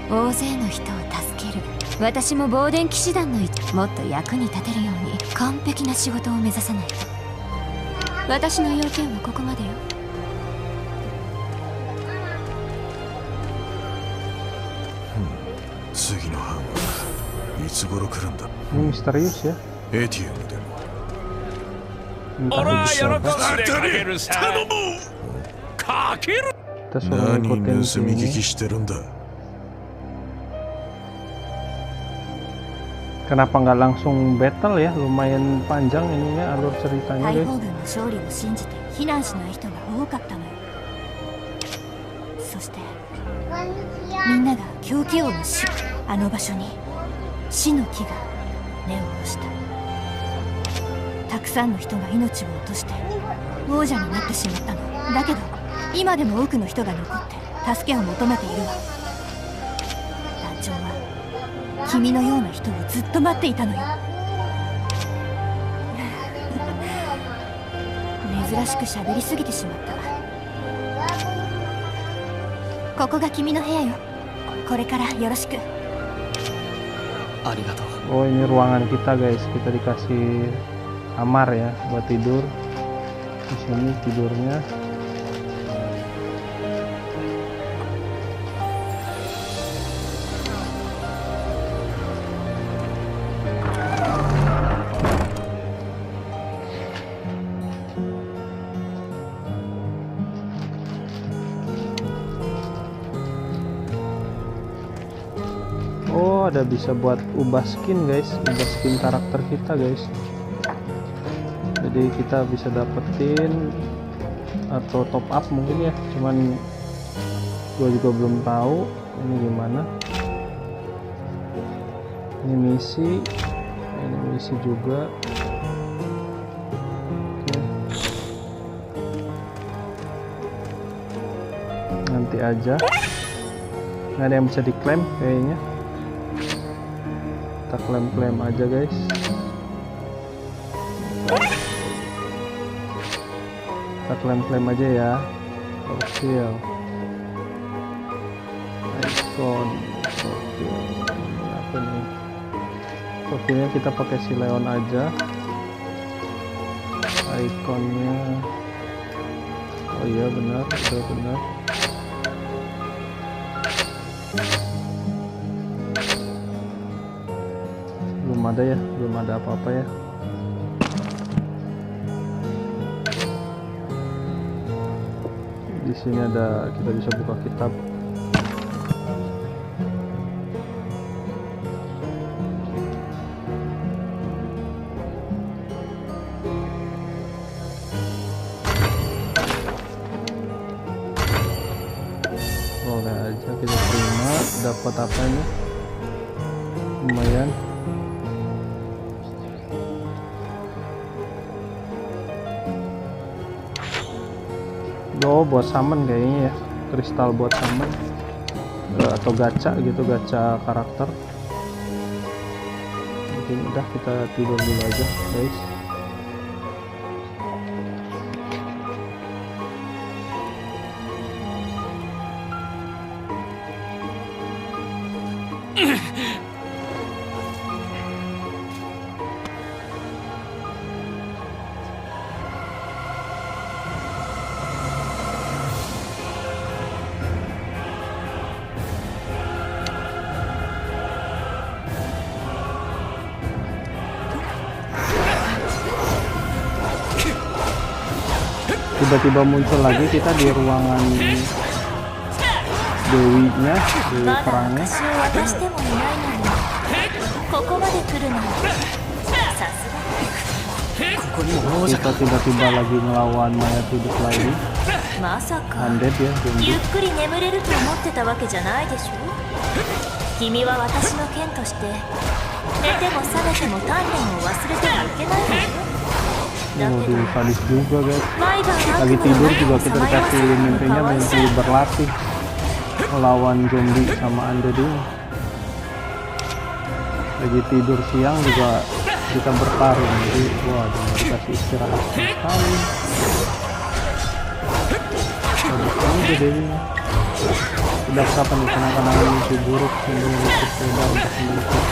大勢の人を助ける。私も暴電騎士団のもっと役に立てるように完璧な仕事を目指さないと。私の要件はここまでよ。 次の班はいつ頃来るんだ。 Ini misterius ya. エティウムでも。 Entah bisa apa. Kita suruh 何 ngikutin 盗み聞 ini. きしてるんだ。 Kenapa nggak langsung battle ya? Lumayan panjang ininya alur ceritanya 大 guys. 砲軍の勝利を信じて避難しない人が多かったのよ。そしてみんなが狂気王の死、あの場所に死の木が根を下ろした。たくさんの人が命を落として王者になってしまったの。だけど今でも多くの人が残って助けを求めているわ。団長は君のような人をずっと待っていたのよ。珍しく喋りすぎてしまった。ここが君の部屋よ。これからよろしく。ありがとう。 Oh ini ruangan kita guys. Kita dikasih kamar ya buat tidur. Di sini tidurnya. Oh, ada bisa buat ubah skin guys, ubah skin karakter kita guys. Jadi kita bisa dapetin atau top up mungkin ya, cuman gue juga belum tahu ini gimana. Ini misi juga. Oke. Nanti aja, nggak ada yang bisa diklaim kayaknya. Kita klaim aja guys. Kita klaim aja ya. Profil icon, profil apa nih? Profilnya kita pakai si Leon aja. Ikonnya, oh iya benar, udah benar. Belum ada apa-apa ya. Di sini ada, kita bisa buka kitab. Boleh aja kita terima. Dapat apa ini? Lumayan. Oh, buat summon kayaknya ya, kristal buat summon atau gacha gitu, gacha karakter. Mungkin udah, kita tidur dulu aja guys. Tiba-tiba muncul lagi kita di ruangan Dewinya, di perangnya. Kita tiba-tiba lagi ngelawan mayat hidup lagi. Undead ya, zombie. 君は私の剣として寝ても覚めても鍛錬を忘れてはいけないのよ。 Waduh, sadis juga guys. Lagi tidur juga kita dikasih mimpinya mimpi berlatih melawan zombie sama undead ini. Lagi tidur siang juga kita bertarung, jadi waduh, dikasih istirahat sekali. Ini gedenya. Udah berapa nih kenang-kenangan mimpi buruk sambil bersepeda untuk menutup.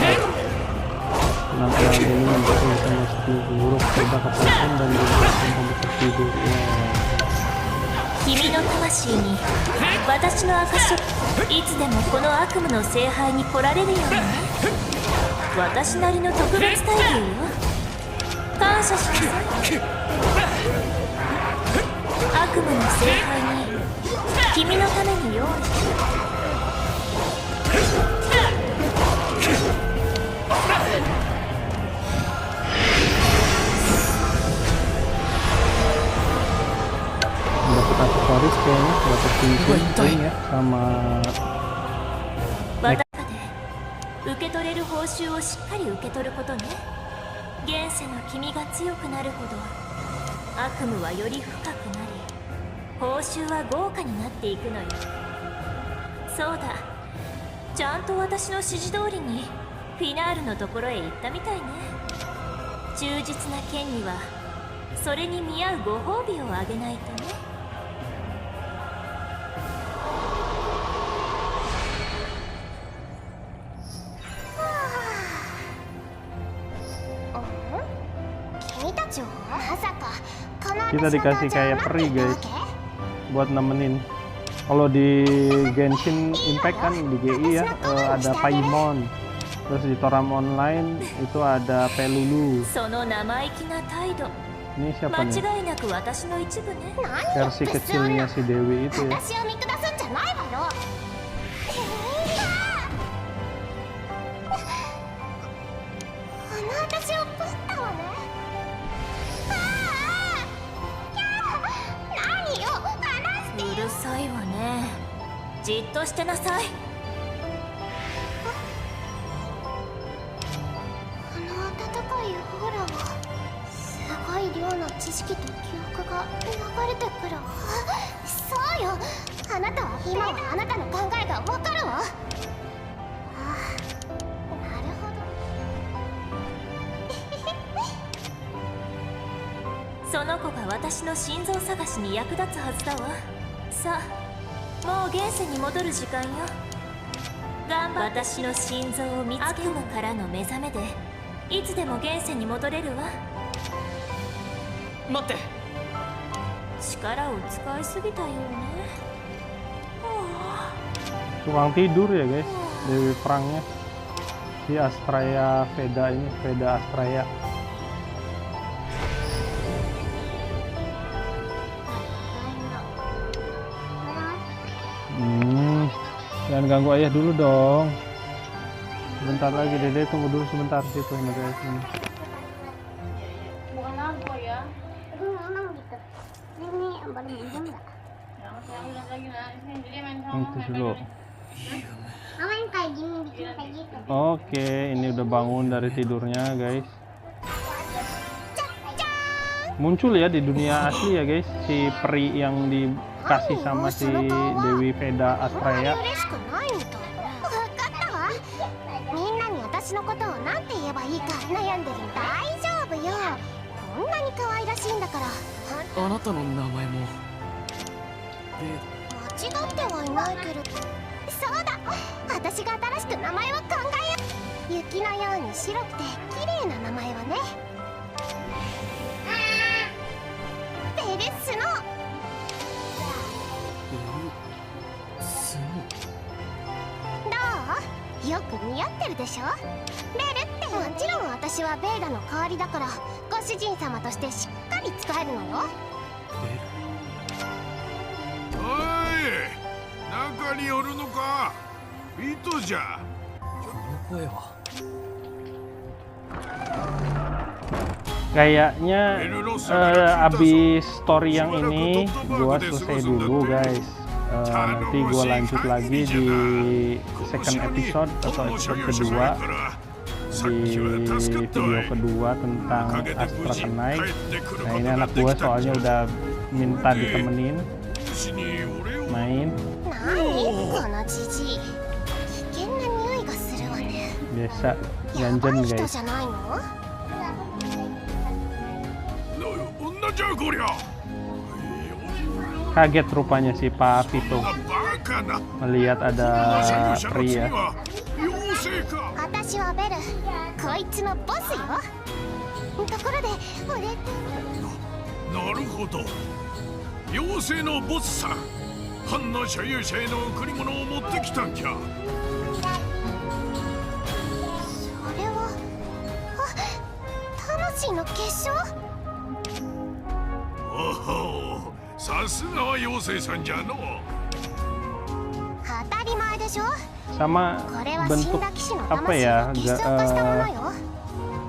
Penampilan ini membuat bisa mesti buruk, coba kepalkan dan dibuatkan kamu tertidur. Kimi no tamashii ni watashi no akashiいつでもこの悪夢の聖杯に来られるようにね。私なりの特別待遇よ。感謝しなさい。悪夢の聖杯に君のために用意した。 Dapat aksesoris kayaknya, dapat cincin ya sama 私で受け取れる報酬をしっかり受け取ることね。現世の君が強くなるほど悪夢はより深くなり、報酬は豪華になっていくのよ。そうだ、ちゃんと私の指示通りにフィナールのところへ行ったみたいね。忠実な剣にはそれに見合うご褒美をあげないとね。 Kita dikasih kayak peri guys buat nemenin. Kalau di Genshin Impact kan di GI ya ada Paimon, terus di Toram Online itu ada Pelulu. Ini siapa nih? Versi kecilnya si Dewi itu ya. さいわね。じっとしてなさい。あの温かいオーラはすごい量の知識と記憶が流れてくるわ。そうよ、あなたは今はあなたの考えがわかるわ。ああ、なるほど。その子が私の心臓探しに役立つはずだわ。さあ、もう現世に戻る時間よ。頑張って私の心臓を見つけ悪夢からの目覚めでいつでも現世に戻れるわ。待って。力を使いすぎたようね。Tukang tidur ya guys, Dewi perangnya si Astraya Veda ini, Veda Astraya. Jangan ganggu ayah dulu dong. Sebentar lagi, Dede tunggu dulu sebentar situ guys. bukan aku ya. Itu memang gitu. Ini yang paling ujung nggak? Itu dulu. Mama yang kayak gini bikin kayak gitu. Oke, ini udah bangun dari tidurnya guys. Muncul ya di dunia asli ya guys, si peri yang dikasih sama si Dewi Veda Astraya. みんなに私のことをなんて言えばいいか悩んでる。大丈夫よ、こんなに可愛らしいんだから。あなたの名前も間違ってはいないけど。そうだ、私が新しく名前を考えよう。雪のように白くて綺麗な名前はね、ベルスノー。どう？よく似合ってるでしょ。ベルってもちろん私はベーダの代わりだから、ご主人様としてしっかり使えるのよ。おい、中におるのか。ビトじゃ。この声は。Kayaknya abis story yang ini gua selesai dulu guys. Nanti gua lanjut lagi di second episode atau episode kedua, di video kedua tentang Astra Knight. Nah ini anak gua soalnya udah minta ditemenin main. Biasa ganjen guys. Kaget rupanya si Pak Vito melihat ada pria. 私はベル、こいつのボスよ。ところで俺って。なるほど、妖精のボスさん、藩の所有者への贈り物を持ってきたんじゃ。それは、あ、魂の結晶。おお、さすがは妖精さんじゃの。当たり前でしょ。 Sama bentuk apa ya,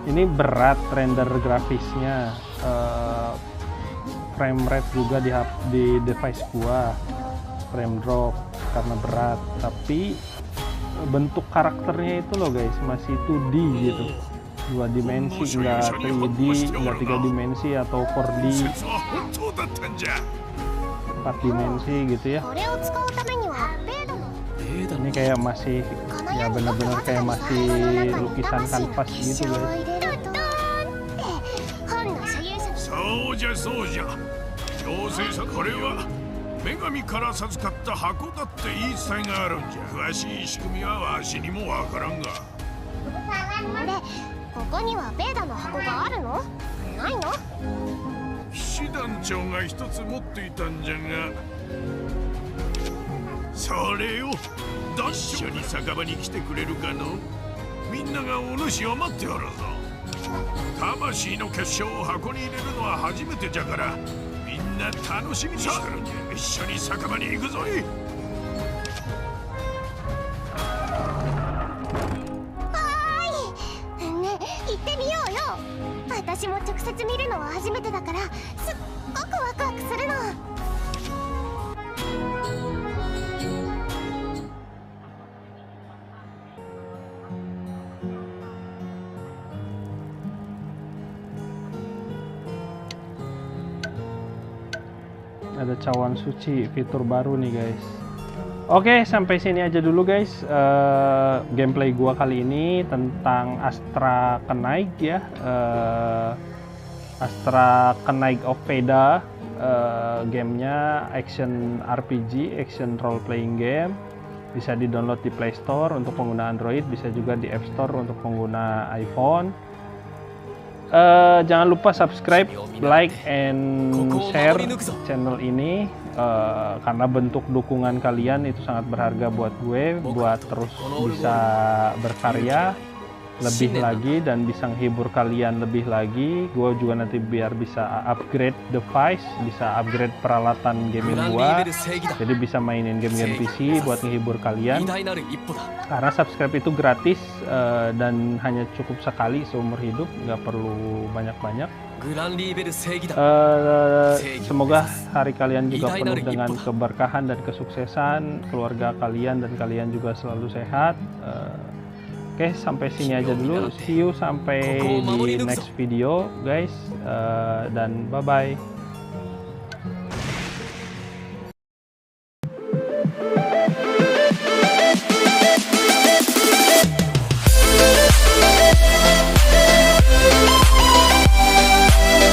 ini berat render grafisnya, frame rate juga di device gua frame drop karena berat, tapi bentuk karakternya itu loh guys masih 2D gitu, 2 dimensi, nggak 3D, nggak 3 dimensi atau 4D, 4 dimensi gitu ya. Ini kayak masih ya benar-benar kayak masih lukisan kanvas gitu guys. そうじゃそうじゃ。妖精さん、これは女神から授かった箱だって言い伝えがあるんじゃ。詳しい仕組みはわしにもわからんが。で、ここにはベーダの箱があるの？ないの？騎士団長が一つ持っていたんじゃが、それを一緒に酒場に来てくれるかの？みんながお主を待っておるぞ。魂の結晶を箱に入れるのは初めてじゃから、みんな楽しみにしてるんじゃ。一緒に酒場に行くぞい。はーい。ね、行ってみようよ。私も直接見るのは初めてだから、すっごくワクワクするの。Ada cawan suci, fitur baru nih guys. Oke, sampai sini aja dulu guys gameplay gua kali ini tentang Astra Knight ya. Astra Knight of Veda, gamenya action RPG, action role playing game. Bisa di-download di Play Store untuk pengguna Android, bisa juga di App Store untuk pengguna iPhone. Jangan lupa subscribe, like, and share channel ini karena bentuk dukungan kalian itu sangat berharga buat gue, buat terus bisa berkarya lebih lagi dan bisa menghibur kalian lebih lagi. Gue juga nanti biar bisa upgrade device, bisa upgrade peralatan gaming gue, jadi bisa mainin game-game PC buat menghibur kalian. Karena subscribe itu gratis dan hanya cukup sekali seumur hidup, nggak perlu banyak-banyak. Semoga hari kalian juga penuh dengan keberkahan dan kesuksesan, keluarga kalian dan kalian juga selalu sehat. Oke, sampai sini aja dulu. See you sampai di next video guys, dan bye-bye.